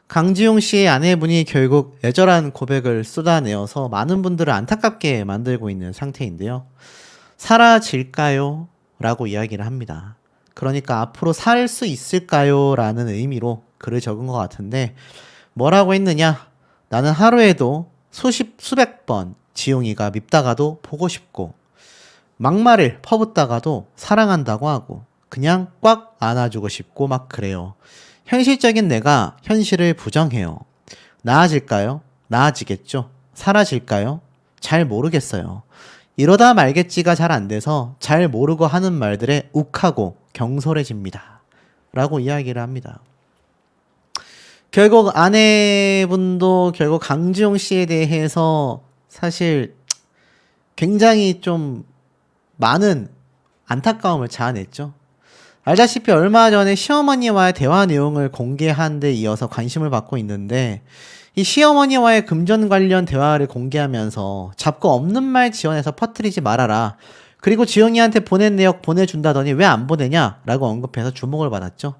강지용 씨의 아내분이 결국 애절한 고백을 쏟아내어서 많은 분들을 안타깝게 만들고 있는 상태인데요. 사라질까요? 라고 이야기를 합니다. 그러니까 앞으로 살 수 있을까요? 라는 의미로 글을 적은 것 같은데 뭐라고 했느냐? 나는 하루에도 수백 번 지용이가 밉다가도 보고 싶고 막말을 퍼붓다가도 사랑한다고 하고 그냥 꽉 안아주고 싶고 막 그래요. 현실적인 내가 현실을 부정해요. 나아질까요? 나아지겠죠? 사라질까요? 잘 모르겠어요. 이러다 말겠지가 잘 안 돼서 잘 모르고 하는 말들에 욱하고 경솔해집니다. 라고 이야기를 합니다. 결국 아내분도 결국 강지용 씨에 대해서 사실 굉장히 좀 많은 안타까움을 자아냈죠. 알다시피 얼마 전에 시어머니와의 대화 내용을 공개한 데 이어서 관심을 받고 있는데 이 시어머니와의 금전 관련 대화를 공개하면서 잡고 없는 말 지어내서 퍼뜨리지 말아라. 그리고 지영이한테 보낸 내역 보내준다더니 왜 안 보내냐? 라고 언급해서 주목을 받았죠.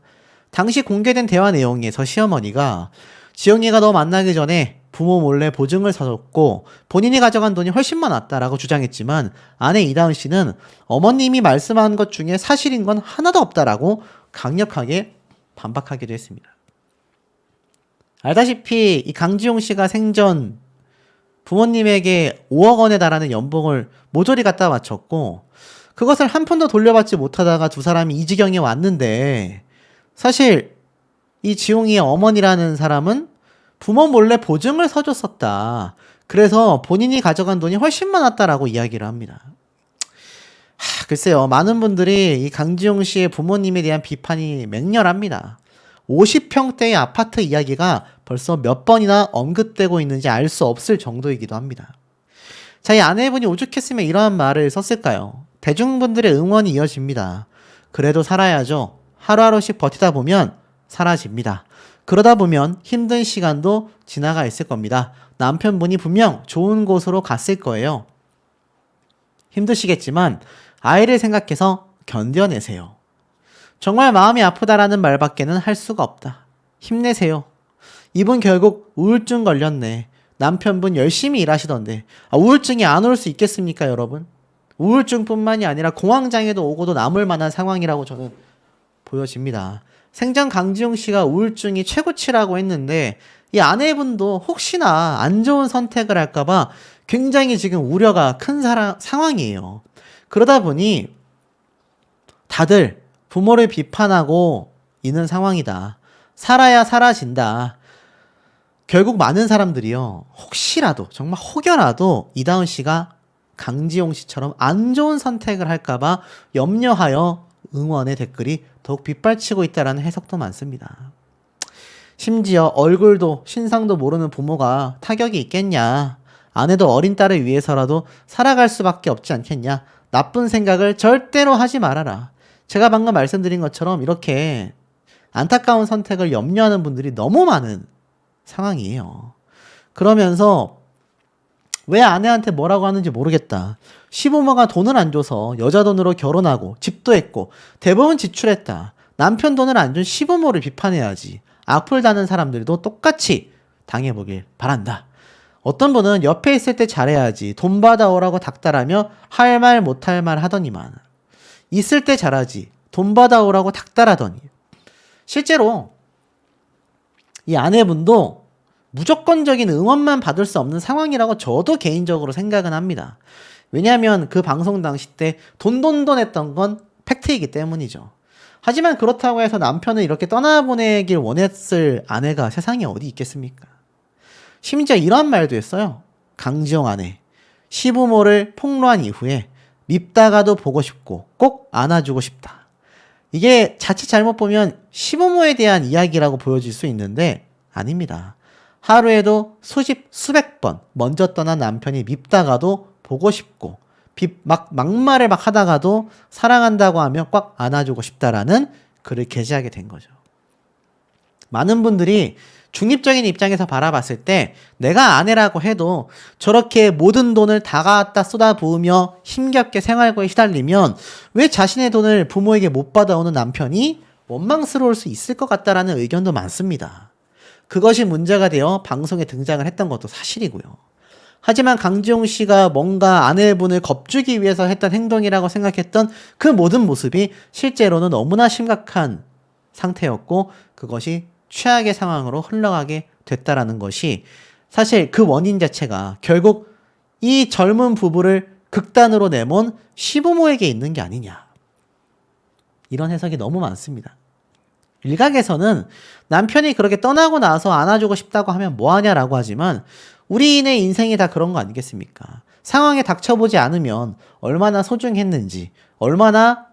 당시 공개된 대화 내용에서 시어머니가 지영이가 너 만나기 전에 부모 몰래 보증을 사줬고 본인이 가져간 돈이 훨씬 많았다라고 주장했지만 아내 이다은 씨는 어머님이 말씀한 것 중에 사실인 건 하나도 없다라고 강력하게 반박하기도 했습니다. 알다시피 이 강지용 씨가 생전 부모님에게 5억 원에 달하는 연봉을 모조리 갖다 바쳤고 그것을 한 푼도 돌려받지 못하다가 두 사람이 이 지경에 왔는데 사실 이 지용이의 어머니라는 사람은 부모 몰래 보증을 서줬었다. 그래서 본인이 가져간 돈이 훨씬 많았다라고 이야기를 합니다. 글쎄요. 많은 분들이 이 강지용 씨의 부모님에 대한 비판이 맹렬합니다. 50평대의 아파트 이야기가 벌써 몇 번이나 언급되고 있는지 알 수 없을 정도이기도 합니다. 자, 이 아내분이 오죽했으면 이러한 말을 썼을까요? 대중분들의 응원이 이어집니다. 그래도 살아야죠. 하루하루씩 버티다 보면 사라집니다. 그러다 보면 힘든 시간도 지나가 있을 겁니다. 남편분이 분명 좋은 곳으로 갔을 거예요. 힘드시겠지만 아이를 생각해서 견뎌내세요. 정말 마음이 아프다라는 말밖에는 할 수가 없다. 힘내세요. 이분 결국 우울증 걸렸네. 남편분 열심히 일하시던데 우울증이 안 올 수 있겠습니까, 여러분? 우울증뿐만이 아니라 공황장애도 오고도 남을 만한 상황이라고 저는 보여집니다. 생전 강지용 씨가 우울증이 최고치라고 했는데 이 아내분도 혹시나 안 좋은 선택을 할까봐 굉장히 지금 우려가 큰 상황이에요. 그러다 보니 다들 부모를 비판하고 있는 상황이다. 살아야 사라진다. 결국 많은 사람들이요. 혹시라도 정말 혹여라도 이다은 씨가 강지용 씨처럼 안 좋은 선택을 할까봐 염려하여 응원의 댓글이 더욱 빗발치고 있다는 해석도 많습니다. 심지어 얼굴도 신상도 모르는 부모가 타격이 있겠냐. 아내도 어린 딸을 위해서라도 살아갈 수밖에 없지 않겠냐. 나쁜 생각을 절대로 하지 말아라. 제가 방금 말씀드린 것처럼 이렇게 안타까운 선택을 염려하는 분들이 너무 많은 상황이에요. 그러면서 왜 아내한테 뭐라고 하는지 모르겠다. 시부모가 돈을 안 줘서 여자 돈으로 결혼하고 집도 했고 대부분 지출했다. 남편 돈을 안 준 시부모를 비판해야지. 악플 다는 사람들도 똑같이 당해보길 바란다. 어떤 분은 옆에 있을 때 잘해야지. 돈 받아오라고 닥달하며 할 말 못할 말 하더니만 있을 때 잘하지. 돈 받아오라고 닥달하더니 실제로 이 아내분도 무조건적인 응원만 받을 수 없는 상황이라고 저도 개인적으로 생각은 합니다. 왜냐하면 그 방송 당시 때 돈 했던 건 팩트이기 때문이죠. 하지만 그렇다고 해서 남편을 이렇게 떠나보내길 원했을 아내가 세상에 어디 있겠습니까? 심지어 이런 말도 했어요. 강지용 아내. 시부모를 폭로한 이후에 밉다가도 보고 싶고 꼭 안아주고 싶다. 이게 자칫 잘못 보면 시부모에 대한 이야기라고 보여질 수 있는데 아닙니다. 하루에도 수백 번 먼저 떠난 남편이 밉다가도 보고 싶고 막말을 막 하다가도 사랑한다고 하며 꽉 안아주고 싶다라는 글을 게시하게 된 거죠. 많은 분들이 중립적인 입장에서 바라봤을 때 내가 아내라고 해도 저렇게 모든 돈을 다 갖다 쏟아부으며 힘겹게 생활고에 시달리면 왜 자신의 돈을 부모에게 못 받아오는 남편이 원망스러울 수 있을 것 같다라는 의견도 많습니다. 그것이 문제가 되어 방송에 등장을 했던 것도 사실이고요. 하지만 강지용 씨가 뭔가 아내분을 겁주기 위해서 했던 행동이라고 생각했던 그 모든 모습이 실제로는 너무나 심각한 상태였고 그것이 최악의 상황으로 흘러가게 됐다라는 것이 사실 그 원인 자체가 결국 이 젊은 부부를 극단으로 내몬 시부모에게 있는 게 아니냐. 이런 해석이 너무 많습니다. 일각에서는 남편이 그렇게 떠나고 나서 안아주고 싶다고 하면 뭐하냐라고 하지만 우리인의 인생이 다 그런 거 아니겠습니까? 상황에 닥쳐보지 않으면 얼마나 소중했는지, 얼마나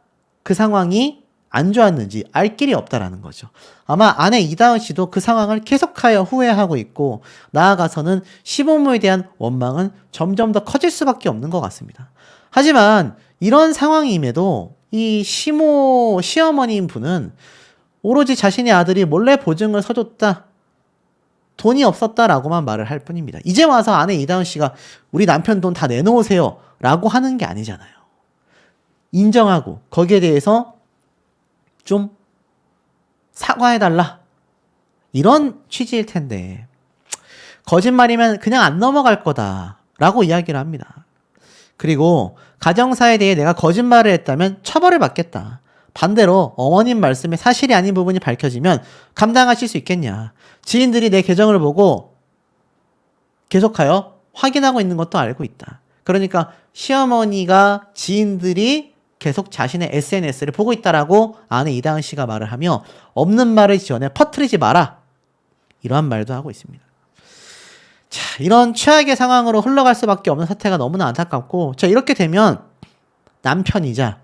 그 상황이 안 좋았는지 알 길이 없다라는 거죠. 아마 아내 이다은 씨도 그 상황을 계속하여 후회하고 있고 나아가서는 시부모에 대한 원망은 점점 더 커질 수밖에 없는 것 같습니다. 하지만 이런 상황임에도 이 시어머니인 분은 오로지 자신의 아들이 몰래 보증을 서줬다. 돈이 없었다라고만 말을 할 뿐입니다. 이제 와서 아내 이다은 씨가 우리 남편 돈 다 내놓으세요 라고 하는 게 아니잖아요. 인정하고 거기에 대해서 좀 사과해달라 이런 취지일 텐데 거짓말이면 그냥 안 넘어갈 거다 라고 이야기를 합니다. 그리고 가정사에 대해 내가 거짓말을 했다면 처벌을 받겠다. 반대로 어머님 말씀에 사실이 아닌 부분이 밝혀지면 감당하실 수 있겠냐. 지인들이 내 계정을 보고 계속하여 확인하고 있는 것도 알고 있다. 그러니까 시어머니가 지인들이 계속 자신의 SNS를 보고 있다라고 아내 이다은 씨가 말을 하며 없는 말을 지어내 퍼뜨리지 마라. 이러한 말도 하고 있습니다. 자, 이런 최악의 상황으로 흘러갈 수밖에 없는 사태가 너무나 안타깝고 자, 이렇게 되면 남편이자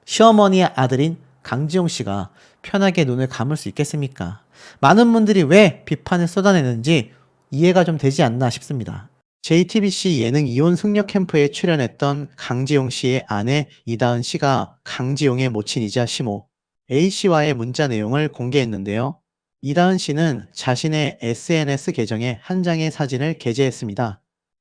시어머니의 아들인 강지용 씨가 편하게 눈을 감을 수 있겠습니까? 많은 분들이 왜 비판을 쏟아내는지 이해가 좀 되지 않나 싶습니다. JTBC 예능 이혼 승려 캠프에 출연했던 강지용 씨의 아내 이다은 씨가 강지용의 모친이자 시모 A씨와의 문자 내용을 공개했는데요. 이다은 씨는 자신의 SNS 계정에 한 장의 사진을 게재했습니다.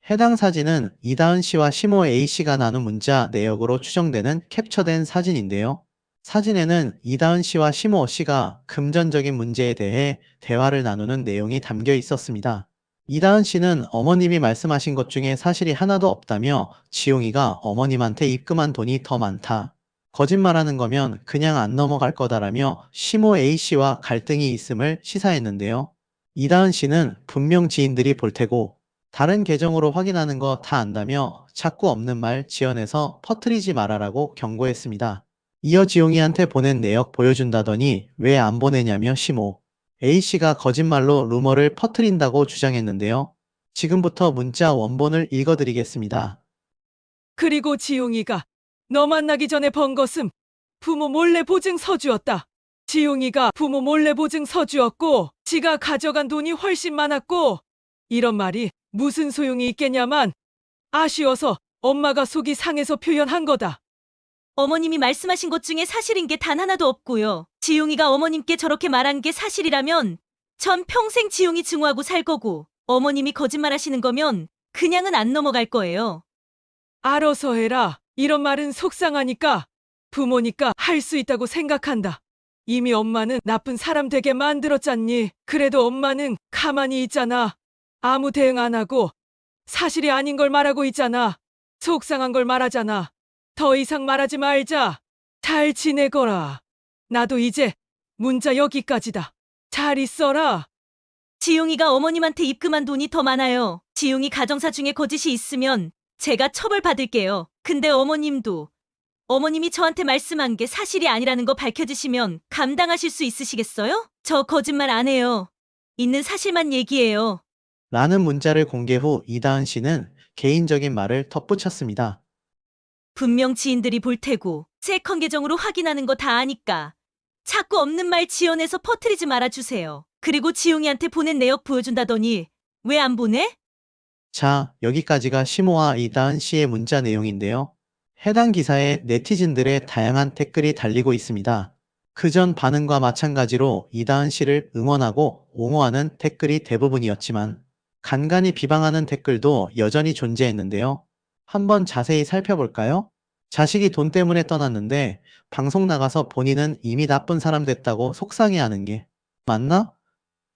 해당 사진은 이다은 씨와 시모 A씨가 나눈 문자 내역으로 추정되는 캡처된 사진인데요. 사진에는 이다은 씨와 시모 씨가 금전적인 문제에 대해 대화를 나누는 내용이 담겨 있었습니다. 이다은 씨는 어머님이 말씀하신 것 중에 사실이 하나도 없다며 지용이가 어머님한테 입금한 돈이 더 많다. 거짓말하는 거면 그냥 안 넘어갈 거다라며 시모 A씨와 갈등이 있음을 시사했는데요. 이다은 씨는 분명 지인들이 볼 테고 다른 계정으로 확인하는 거 다 안다며 자꾸 없는 말 지어내서 퍼뜨리지 말아라고 경고했습니다. 이어 지용이한테 보낸 내역 보여준다더니 왜 안 보내냐며 시모 A씨가 거짓말로 루머를 퍼뜨린다고 주장했는데요. 지금부터 문자 원본을 읽어드리겠습니다. 그리고 지용이가 너 만나기 전에 번 것은 부모 몰래 보증 서주었다. 지용이가 부모 몰래 보증 서주었고 지가 가져간 돈이 훨씬 많았고 이런 말이 무슨 소용이 있겠냐만 아쉬워서 엄마가 속이 상해서 표현한 거다. 어머님이 말씀하신 것 중에 사실인 게 단 하나도 없고요. 지용이가 어머님께 저렇게 말한 게 사실이라면 전 평생 지용이 증오하고 살 거고 어머님이 거짓말하시는 거면 그냥은 안 넘어갈 거예요. 알아서 해라. 이런 말은 속상하니까 부모니까 할 수 있다고 생각한다. 이미 엄마는 나쁜 사람 되게 만들었잖니. 그래도 엄마는 가만히 있잖아. 아무 대응 안 하고 사실이 아닌 걸 말하고 있잖아. 속상한 걸 말하잖아. 더 이상 말하지 말자. 잘 지내거라. 나도 이제 문자 여기까지다. 잘 있어라. 지용이가 어머님한테 입금한 돈이 더 많아요. 지용이 가정사 중에 거짓이 있으면 제가 처벌받을게요. 근데 어머님이 저한테 말씀한 게 사실이 아니라는 거 밝혀지시면 감당하실 수 있으시겠어요? 저 거짓말 안 해요. 있는 사실만 얘기해요. 라는 문자를 공개 후 이다은 씨는 개인적인 말을 덧붙였습니다. 분명 지인들이 볼 테고 세컨 계정으로 확인하는 거 다 아니까 자꾸 없는 말 지어내서 퍼뜨리지 말아주세요. 그리고 지용이한테 보낸 내역 보여준다더니 왜 안 보내? 자, 여기까지가 시모와 이다은 씨의 문자 내용인데요. 해당 기사에 네티즌들의 다양한 댓글이 달리고 있습니다. 그전 반응과 마찬가지로 이다은 씨를 응원하고 옹호하는 댓글이 대부분이었지만 간간히 비방하는 댓글도 여전히 존재했는데요. 한번 자세히 살펴볼까요? 자식이 돈 때문에 떠났는데 방송 나가서 본인은 이미 나쁜 사람 됐다고 속상해하는 게 맞나?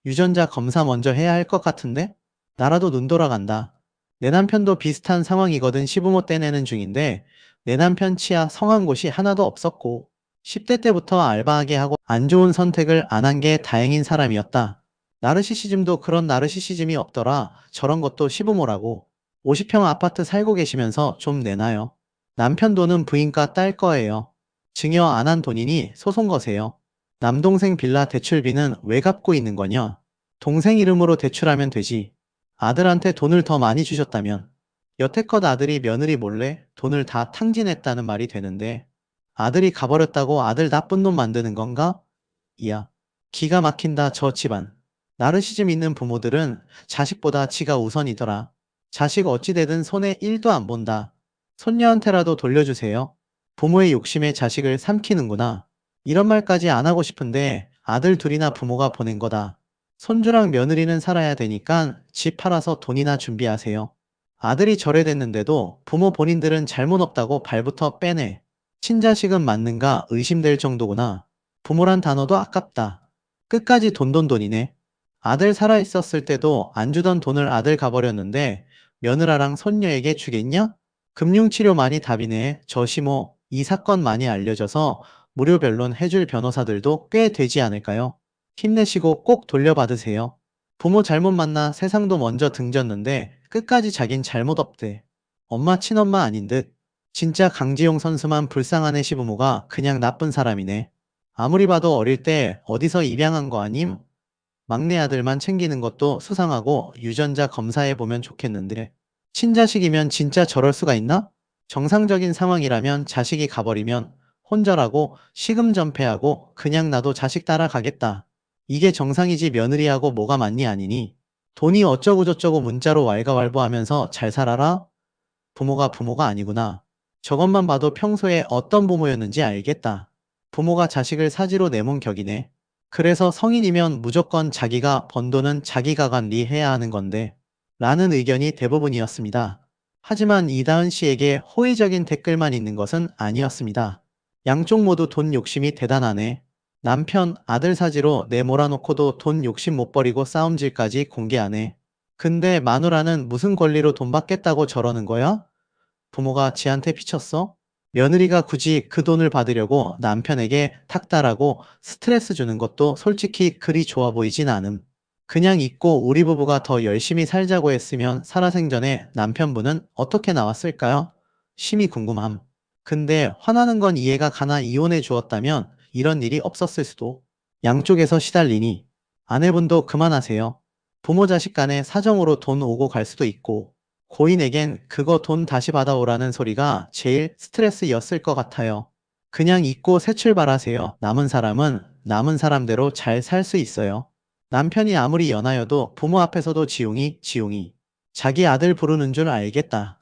유전자 검사 먼저 해야 할 것 같은데? 나라도 눈 돌아간다. 내 남편도 비슷한 상황이거든. 시부모 떼내는 중인데 내 남편 치아 성한 곳이 하나도 없었고 10대 때부터 알바하게 하고 안 좋은 선택을 안 한 게 다행인 사람이었다. 나르시시즘도 그런 나르시시즘이 없더라. 저런 것도 시부모라고. 50평 아파트 살고 계시면서 좀 내놔요. 남편 돈은 부인과 딸 거예요. 증여 안 한 돈이니 소송 거세요. 남동생 빌라 대출비는 왜 갚고 있는 거냐? 동생 이름으로 대출하면 되지. 아들한테 돈을 더 많이 주셨다면. 여태껏 아들이 며느리 몰래 돈을 다 탕진했다는 말이 되는데 아들이 가버렸다고 아들 나쁜 놈 만드는 건가? 이야. 기가 막힌다 저 집안. 나르시즘 있는 부모들은 자식보다 지가 우선이더라. 자식 어찌되든 손에 1도 안 본다. 손녀한테라도 돌려주세요. 부모의 욕심에 자식을 삼키는구나. 이런 말까지 안 하고 싶은데 아들 둘이나 부모가 보낸 거다. 손주랑 며느리는 살아야 되니까 집 팔아서 돈이나 준비하세요. 아들이 절에됐는데도 부모 본인들은 잘못 없다고 발부터 빼내. 친자식은 맞는가 의심될 정도구나. 부모란 단어도 아깝다. 끝까지 돈이네. 아들 살아있었을 때도 안 주던 돈을 아들 가버렸는데 며느라랑 손녀에게 주겠냐? 금융치료 많이 답이네. 저 시모 이 사건 많이 알려져서 무료 변론 해줄 변호사들도 꽤 되지 않을까요? 힘내시고 꼭 돌려받으세요. 부모 잘못 만나 세상도 먼저 등졌는데 끝까지 자긴 잘못 없대. 엄마 친엄마 아닌 듯. 진짜 강지용 선수만 불쌍한 애 시부모가 그냥 나쁜 사람이네. 아무리 봐도 어릴 때 어디서 입양한 거 아님? 막내 아들만 챙기는 것도 수상하고 유전자 검사해보면 좋겠는데 친자식이면 진짜 저럴 수가 있나? 정상적인 상황이라면 자식이 가버리면 혼절하고 시금전폐하고 그냥 나도 자식 따라가겠다. 이게 정상이지 며느리하고 뭐가 맞니 아니니? 돈이 어쩌고저쩌고 문자로 왈가왈부하면서 잘 살아라? 부모가 아니구나. 저것만 봐도 평소에 어떤 부모였는지 알겠다. 부모가 자식을 사지로 내몬 격이네. 그래서 성인이면 무조건 자기가 번 돈은 자기가 관리해야 하는 건데 라는 의견이 대부분이었습니다. 하지만 이다은 씨에게 호의적인 댓글만 있는 것은 아니었습니다. 양쪽 모두 돈 욕심이 대단하네. 남편, 아들 사지로 내몰아놓고도 돈 욕심 못 버리고 싸움질까지 공개하네. 근데 마누라는 무슨 권리로 돈 받겠다고 저러는 거야? 부모가 지한테 피쳤어? 며느리가 굳이 그 돈을 받으려고 남편에게 탁달하고 스트레스 주는 것도 솔직히 그리 좋아 보이진 않음. 그냥 잊고 우리 부부가 더 열심히 살자고 했으면 살아생전에 남편분은 어떻게 나왔을까요? 심히 궁금함. 근데 화나는 건 이해가 가나 이혼해 주었다면 이런 일이 없었을 수도. 양쪽에서 시달리니 아내분도 그만하세요. 부모 자식 간에 사정으로 돈 오고 갈 수도 있고 고인에겐 그거 돈 다시 받아오라는 소리가 제일 스트레스였을 것 같아요. 그냥 잊고 새 출발하세요. 남은 사람은 남은 사람대로 잘 살 수 있어요. 남편이 아무리 연하여도 부모 앞에서도 지용이. 자기 아들 부르는 줄 알겠다.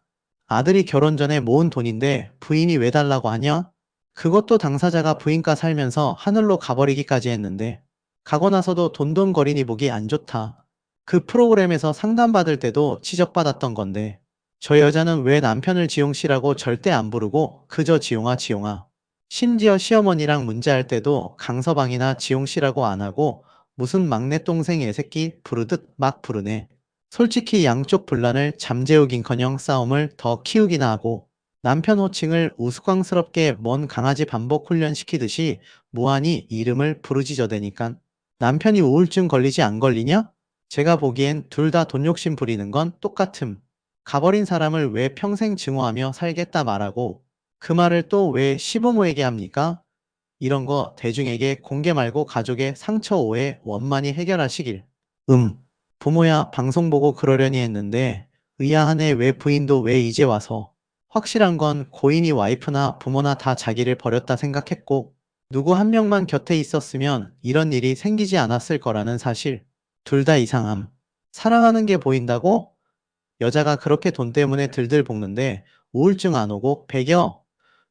아들이 결혼 전에 모은 돈인데 부인이 왜 달라고 하냐? 그것도 당사자가 부인과 살면서 하늘로 가버리기까지 했는데 가고 나서도 돈돈거리니 보기 안 좋다. 그 프로그램에서 상담받을 때도 지적받았던 건데 저 여자는 왜 남편을 지용씨라고 절대 안 부르고 그저 지용아. 심지어 시어머니랑 문제할 때도 강서방이나 지용씨라고 안 하고 무슨 막내 동생 애새끼 부르듯 막 부르네. 솔직히 양쪽 분란을 잠재우긴커녕 싸움을 더 키우기나 하고 남편 호칭을 우스꽝스럽게 먼 강아지 반복 훈련시키듯이 무한히 이름을 부르짖어대니깐 남편이 우울증 걸리지 안 걸리냐? 제가 보기엔 둘 다 돈 욕심 부리는 건 똑같음. 가버린 사람을 왜 평생 증오하며 살겠다 말하고 그 말을 또 왜 시부모에게 합니까? 이런 거 대중에게 공개 말고 가족의 상처 오해 원만히 해결하시길. 부모야 방송 보고 그러려니 했는데 의아하네. 왜 부인도 왜 이제 와서. 확실한 건 고인이 와이프나 부모나 다 자기를 버렸다 생각했고 누구 한 명만 곁에 있었으면 이런 일이 생기지 않았을 거라는 사실. 둘 다 이상함. 사랑하는 게 보인다고? 여자가 그렇게 돈 때문에 들들 볶는데 우울증 안 오고 배겨?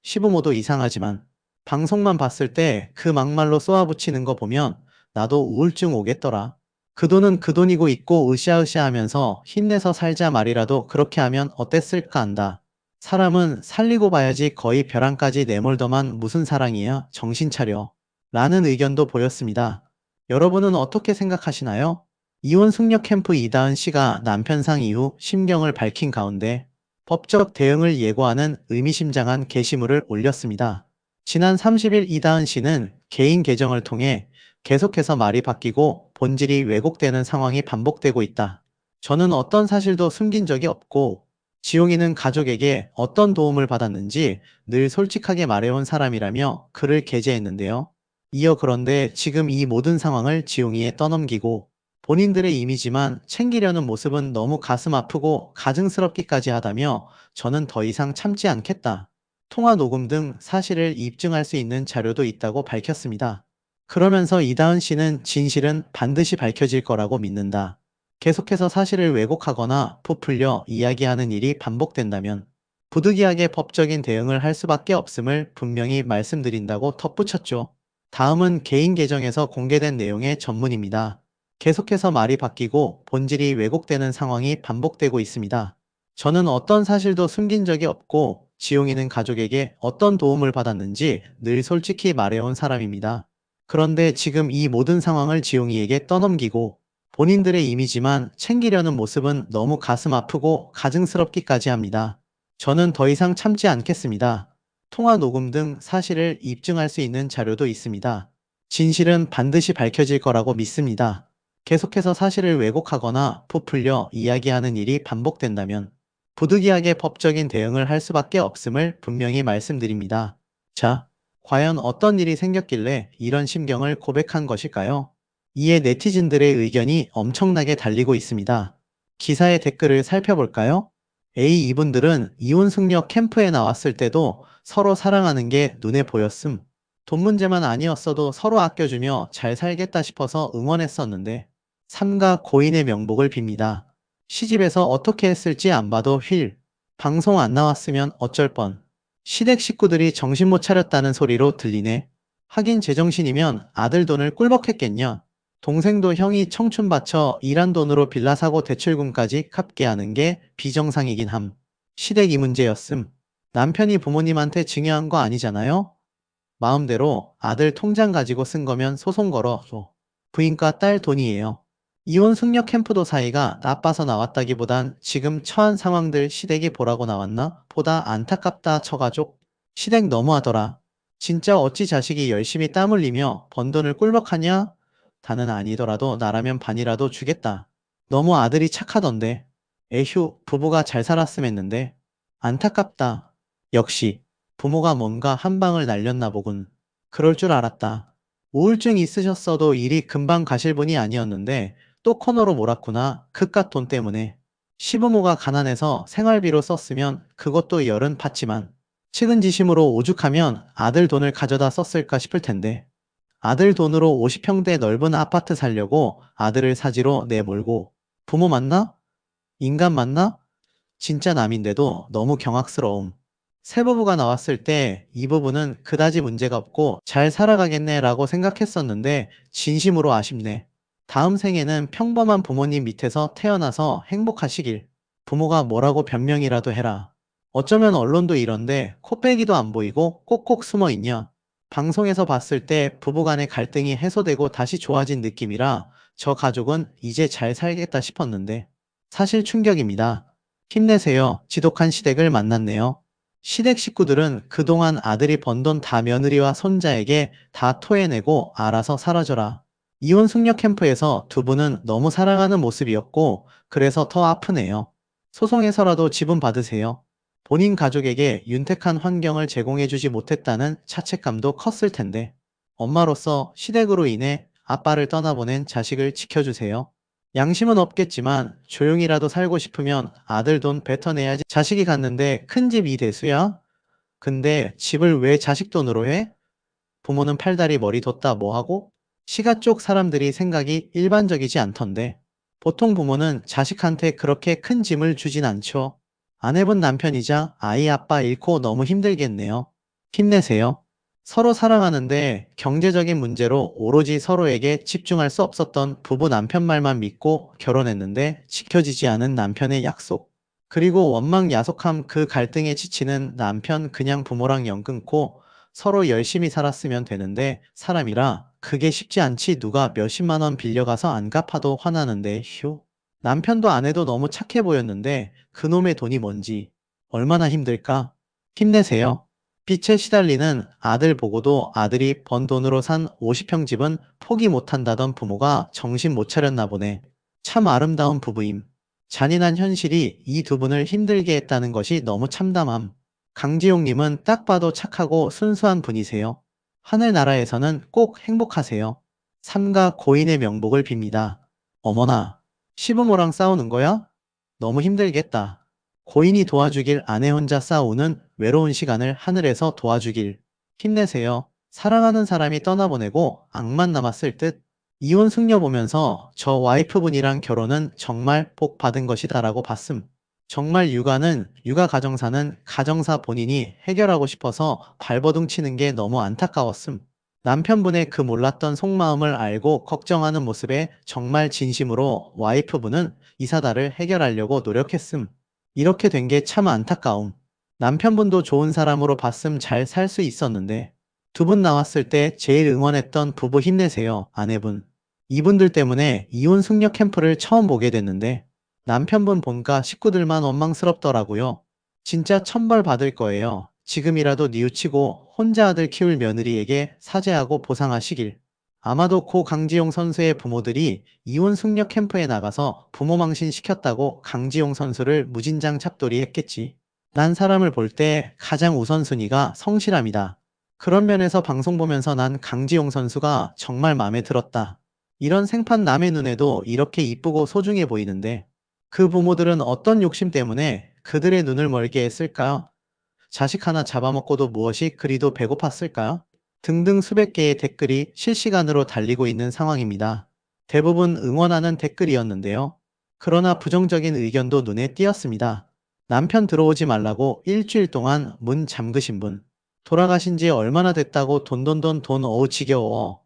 시부모도 이상하지만 방송만 봤을 때 그 막말로 쏘아붙이는 거 보면 나도 우울증 오겠더라. 그 돈은 그 돈이고 있고 으쌰으쌰 하면서 힘내서 살자 말이라도 그렇게 하면 어땠을까 한다. 사람은 살리고 봐야지 거의 벼랑까지 내몰더만 무슨 사랑이야 정신 차려. 라는 의견도 보였습니다. 여러분은 어떻게 생각하시나요? 이혼 숙녀 캠프 이다은 씨가 남편상 이후 심경을 밝힌 가운데 법적 대응을 예고하는 의미심장한 게시물을 올렸습니다. 지난 30일 이다은 씨는 개인 계정을 통해 계속해서 말이 바뀌고 본질이 왜곡되는 상황이 반복되고 있다. 저는 어떤 사실도 숨긴 적이 없고 지용이는 가족에게 어떤 도움을 받았는지 늘 솔직하게 말해온 사람이라며 글을 게재했는데요. 이어 그런데 지금 이 모든 상황을 지용이에 떠넘기고 본인들의 이미지만 챙기려는 모습은 너무 가슴 아프고 가증스럽기까지 하다며 저는 더 이상 참지 않겠다. 통화 녹음 등 사실을 입증할 수 있는 자료도 있다고 밝혔습니다. 그러면서 이다은 씨는 진실은 반드시 밝혀질 거라고 믿는다. 계속해서 사실을 왜곡하거나 부풀려 이야기하는 일이 반복된다면 부득이하게 법적인 대응을 할 수밖에 없음을 분명히 말씀드린다고 덧붙였죠. 다음은 개인 계정에서 공개된 내용의 전문입니다. 계속해서 말이 바뀌고 본질이 왜곡되는 상황이 반복되고 있습니다. 저는 어떤 사실도 숨긴 적이 없고 지용이는 가족에게 어떤 도움을 받았는지 늘 솔직히 말해온 사람입니다. 그런데 지금 이 모든 상황을 지용이에게 떠넘기고 본인들의 이미지만 챙기려는 모습은 너무 가슴 아프고 가증스럽기까지 합니다. 저는 더 이상 참지 않겠습니다. 통화 녹음 등 사실을 입증할 수 있는 자료도 있습니다. 진실은 반드시 밝혀질 거라고 믿습니다. 계속해서 사실을 왜곡하거나 부풀려 이야기하는 일이 반복된다면 부득이하게 법적인 대응을 할 수밖에 없음을 분명히 말씀드립니다. 자, 과연 어떤 일이 생겼길래 이런 심경을 고백한 것일까요? 이에 네티즌들의 의견이 엄청나게 달리고 있습니다. 기사의 댓글을 살펴볼까요? A 이분들은 이혼 숙녀 캠프에 나왔을 때도 서로 사랑하는 게 눈에 보였음. 돈 문제만 아니었어도 서로 아껴주며 잘 살겠다 싶어서 응원했었는데 삼가 고인의 명복을 빕니다. 시집에서 어떻게 했을지 안 봐도 휠. 방송 안 나왔으면 어쩔 뻔. 시댁 식구들이 정신 못 차렸다는 소리로 들리네. 하긴 제정신이면 아들 돈을 꿀벅했겠냐. 동생도 형이 청춘 바쳐 일한 돈으로 빌라 사고 대출금까지 갚게 하는 게 비정상이긴 함. 시댁 이 문제였음. 남편이 부모님한테 증여한 거 아니잖아요? 마음대로 아들 통장 가지고 쓴 거면 소송 걸어줘. 부인과 딸 돈이에요. 이혼 숙녀 캠프도 사이가 나빠서 나왔다기보단 지금 처한 상황들 시댁이 보라고 나왔나? 보다 안타깝다 처가족. 시댁 너무하더라. 진짜 어찌 자식이 열심히 땀 흘리며 번 돈을 꿀벅하냐? 다는 아니더라도 나라면 반이라도 주겠다. 너무 아들이 착하던데. 에휴, 부부가 잘 살았음 했는데. 안타깝다. 역시 부모가 뭔가 한 방을 날렸나 보군. 그럴 줄 알았다. 우울증 있으셨어도 일이 금방 가실 분이 아니었는데 또 코너로 몰았구나. 그깟 돈 때문에. 시부모가 가난해서 생활비로 썼으면 그것도 열은 팠지만 측은지심으로 오죽하면 아들 돈을 가져다 썼을까 싶을 텐데. 아들 돈으로 50평대 넓은 아파트 살려고 아들을 사지로 내몰고 부모 맞나? 인간 맞나? 진짜 남인데도 너무 경악스러움. 새부부가 나왔을 때 이 부부는 그다지 문제가 없고 잘 살아가겠네 라고 생각했었는데 진심으로 아쉽네. 다음 생에는 평범한 부모님 밑에서 태어나서 행복하시길. 부모가 뭐라고 변명이라도 해라. 어쩌면 언론도 이런데 코빼기도 안 보이고 꼭꼭 숨어 있냐. 방송에서 봤을 때 부부간의 갈등이 해소되고 다시 좋아진 느낌이라 저 가족은 이제 잘 살겠다 싶었는데 사실 충격입니다. 힘내세요. 지독한 시댁을 만났네요. 시댁 식구들은 그동안 아들이 번 돈 다 며느리와 손자에게 다 토해내고 알아서 사라져라. 이혼 숙녀 캠프에서 두 분은 너무 사랑하는 모습이었고 그래서 더 아프네요. 소송해서라도 지분 받으세요. 본인 가족에게 윤택한 환경을 제공해주지 못했다는 자책감도 컸을 텐데 엄마로서 시댁으로 인해 아빠를 떠나보낸 자식을 지켜주세요. 양심은 없겠지만 조용히라도 살고 싶으면 아들 돈 뱉어내야지. 자식이 갔는데 큰 집 이 대수야? 근데 집을 왜 자식 돈으로 해? 부모는 팔다리 머리 뒀다 뭐하고? 시가 쪽 사람들이 생각이 일반적이지 않던데 보통 부모는 자식한테 그렇게 큰 짐을 주진 않죠. 안 해본 남편이자 아이 아빠 잃고 너무 힘들겠네요. 힘내세요. 서로 사랑하는데 경제적인 문제로 오로지 서로에게 집중할 수 없었던 부부 남편 말만 믿고 결혼했는데 지켜지지 않은 남편의 약속. 그리고 원망야속함 그 갈등에 지치는 남편 그냥 부모랑 연 끊고 서로 열심히 살았으면 되는데 사람이라 그게 쉽지 않지. 누가 몇십만 원 빌려가서 안 갚아도 화나는데 휴. 남편도 아내도 너무 착해 보였는데 그놈의 돈이 뭔지 얼마나 힘들까? 힘내세요. 빚에 시달리는 아들 보고도 아들이 번 돈으로 산 50평 집은 포기 못한다던 부모가 정신 못 차렸나 보네. 참 아름다운 부부임. 잔인한 현실이 이 두 분을 힘들게 했다는 것이 너무 참담함. 강지용님은 딱 봐도 착하고 순수한 분이세요. 하늘나라에서는 꼭 행복하세요. 삼가 고인의 명복을 빕니다. 어머나, 시부모랑 싸우는 거야? 너무 힘들겠다. 고인이 도와주길 아내 혼자 싸우는 외로운 시간을 하늘에서 도와주길. 힘내세요. 사랑하는 사람이 떠나보내고 악만 남았을 듯. 이혼 승려 보면서 저 와이프분이랑 결혼은 정말 복 받은 것이다라고 봤음. 정말 육아는 육아 가정사는 가정사 본인이 해결하고 싶어서 발버둥 치는 게 너무 안타까웠음. 남편분의 그 몰랐던 속마음을 알고 걱정하는 모습에 정말 진심으로 와이프분은 이 사달을 해결하려고 노력했음. 이렇게 된 게 참 안타까움. 남편분도 좋은 사람으로 봤음 잘 살 수 있었는데 두 분 나왔을 때 제일 응원했던 부부 힘내세요, 아내분. 이분들 때문에 이혼 승려 캠프를 처음 보게 됐는데 남편분 본가 식구들만 원망스럽더라고요. 진짜 천벌 받을 거예요. 지금이라도 뉘우치고 혼자 아들 키울 며느리에게 사죄하고 보상하시길. 아마도 고 강지용 선수의 부모들이 이혼 승려 캠프에 나가서 부모 망신 시켰다고 강지용 선수를 무진장 잡돌이 했겠지. 난 사람을 볼 때 가장 우선순위가 성실함이다. 그런 면에서 방송 보면서 난 강지용 선수가 정말 마음에 들었다. 이런 생판 남의 눈에도 이렇게 이쁘고 소중해 보이는데 그 부모들은 어떤 욕심 때문에 그들의 눈을 멀게 했을까요? 자식 하나 잡아먹고도 무엇이 그리도 배고팠을까요? 등등 수백 개의 댓글이 실시간으로 달리고 있는 상황입니다. 대부분 응원하는 댓글이었는데요. 그러나 부정적인 의견도 눈에 띄었습니다. 남편 들어오지 말라고 일주일 동안 문 잠그신 분. 돌아가신 지 얼마나 됐다고 돈 어우 지겨워.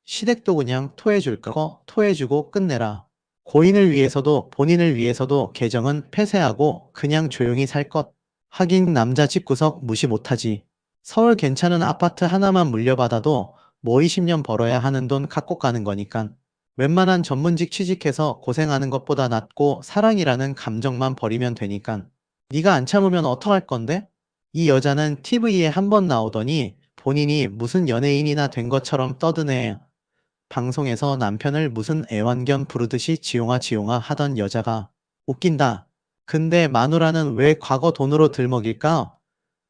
시댁도 그냥 토해줄 거 토해주고 끝내라. 고인을 위해서도 본인을 위해서도 계정은 폐쇄하고 그냥 조용히 살 것. 하긴 남자 집구석 무시 못하지. 서울 괜찮은 아파트 하나만 물려받아도 뭐 20년 벌어야 하는 돈 갖고 가는 거니깐. 웬만한 전문직 취직해서 고생하는 것보다 낫고 사랑이라는 감정만 버리면 되니깐. 네가 안 참으면 어떡할 건데? 이 여자는 TV에 한 번 나오더니 본인이 무슨 연예인이나 된 것처럼 떠드네. 방송에서 남편을 무슨 애완견 부르듯이 지용아 지용아 하던 여자가 웃긴다. 근데 마누라는 왜 과거 돈으로 들먹일까?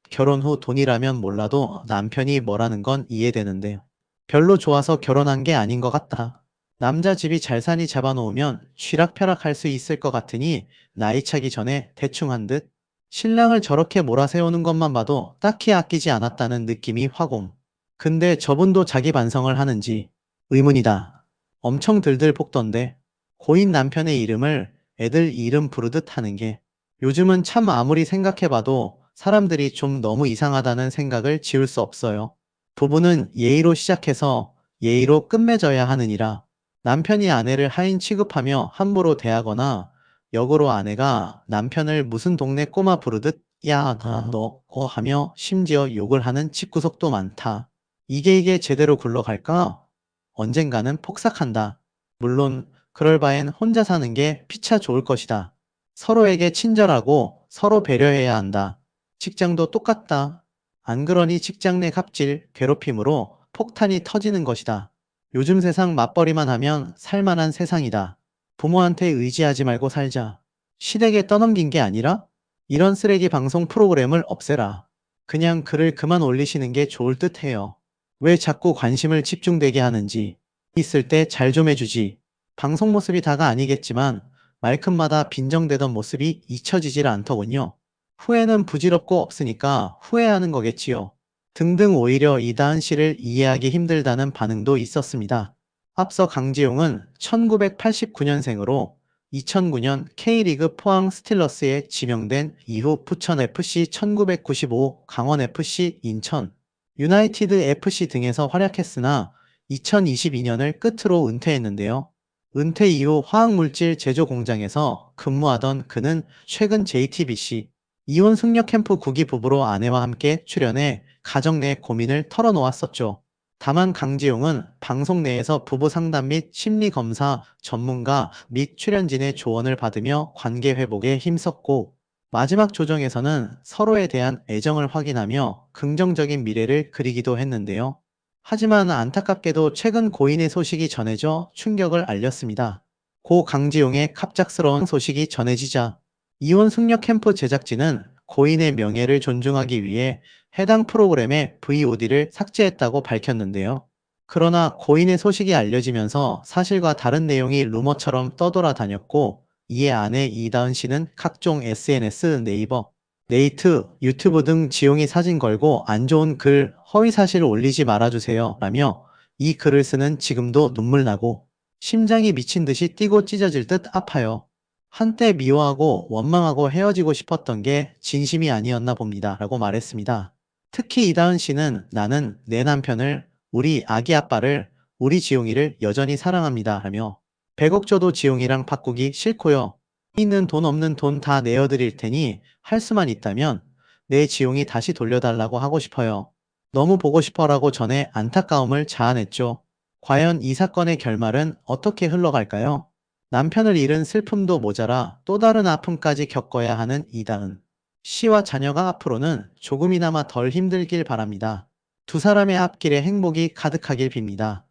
결혼 후 돈이라면 몰라도 남편이 뭐라는 건 이해되는데 별로 좋아서 결혼한 게 아닌 것 같다. 남자 집이 잘 사니 잡아놓으면 쥐락펴락 할 수 있을 것 같으니 나이 차기 전에 대충 한 듯. 신랑을 저렇게 몰아세우는 것만 봐도 딱히 아끼지 않았다는 느낌이 화공. 근데 저분도 자기 반성을 하는지 의문이다. 엄청 들들 볶던데 고인 남편의 이름을 애들 이름 부르듯 하는 게 요즘은 참 아무리 생각해봐도 사람들이 좀 너무 이상하다는 생각을 지울 수 없어요. 부부는 예의로 시작해서 예의로 끝맺어야 하느니라. 남편이 아내를 하인 취급하며 함부로 대하거나 역으로 아내가 남편을 무슨 동네 꼬마 부르듯 야, 너, 하며 심지어 욕을 하는 집구석도 많다. 이게 제대로 굴러갈까? 언젠가는 폭삭한다. 물론 그럴 바엔 혼자 사는 게 피차 좋을 것이다. 서로에게 친절하고 서로 배려해야 한다. 직장도 똑같다. 안 그러니 직장 내 갑질, 괴롭힘으로 폭탄이 터지는 것이다. 요즘 세상 맞벌이만 하면 살만한 세상이다. 부모한테 의지하지 말고 살자. 시댁에 떠넘긴 게 아니라 이런 쓰레기 방송 프로그램을 없애라. 그냥 글을 그만 올리시는 게 좋을 듯 해요. 왜 자꾸 관심을 집중되게 하는지. 있을 때 잘 좀 해주지. 방송 모습이 다가 아니겠지만 말끝마다 빈정대던 모습이 잊혀지질 않더군요. 후회는 부질없고 없으니까 후회하는 거겠지요. 등등 오히려 이다은 씨를 이해하기 힘들다는 반응도 있었습니다. 앞서 강지용은 1989년생으로 2009년 K리그 포항 스틸러스에 지명된 이후 부천FC 1995, 강원FC 인천, 유나이티드 FC 등에서 활약했으나 2022년을 끝으로 은퇴했는데요. 은퇴 이후 화학물질 제조 공장에서 근무하던 그는 최근 JTBC 이혼 승려 캠프 구기 부부로 아내와 함께 출연해 가정 내 고민을 털어놓았었죠. 다만 강지용은 방송 내에서 부부 상담 및 심리 검사 전문가 및 출연진의 조언을 받으며 관계 회복에 힘썼고, 마지막 조정에서는 서로에 대한 애정을 확인하며 긍정적인 미래를 그리기도 했는데요. 하지만 안타깝게도 최근 고인의 소식이 전해져 충격을 알렸습니다. 고 강지용의 갑작스러운 소식이 전해지자 이혼 숙녀 캠프 제작진은 고인의 명예를 존중하기 위해 해당 프로그램의 VOD를 삭제했다고 밝혔는데요. 그러나 고인의 소식이 알려지면서 사실과 다른 내용이 루머처럼 떠돌아다녔고, 이에 아내 이다은 씨는 각종 SNS, 네이버, 네이트, 유튜브 등 지용이 사진 걸고 안 좋은 글, 허위 사실을 올리지 말아주세요 라며 이 글을 쓰는 지금도 눈물 나고 심장이 미친 듯이 뛰고 찢어질 듯 아파요. 한때 미워하고 원망하고 헤어지고 싶었던 게 진심이 아니었나 봅니다 라고 말했습니다. 특히 이다은 씨는 나는 내 남편을, 우리 아기 아빠를, 우리 지용이를 여전히 사랑합니다 하며 100억 줘도 지용이랑 바꾸기 싫고요. 있는 돈 없는 돈 다 내어드릴 테니 할 수만 있다면 내 지용이 다시 돌려달라고 하고 싶어요. 너무 보고 싶어라고 전해 안타까움을 자아냈죠. 과연 이 사건의 결말은 어떻게 흘러갈까요? 남편을 잃은 슬픔도 모자라 또 다른 아픔까지 겪어야 하는 이다은 씨와 자녀가 앞으로는 조금이나마 덜 힘들길 바랍니다. 두 사람의 앞길에 행복이 가득하길 빕니다.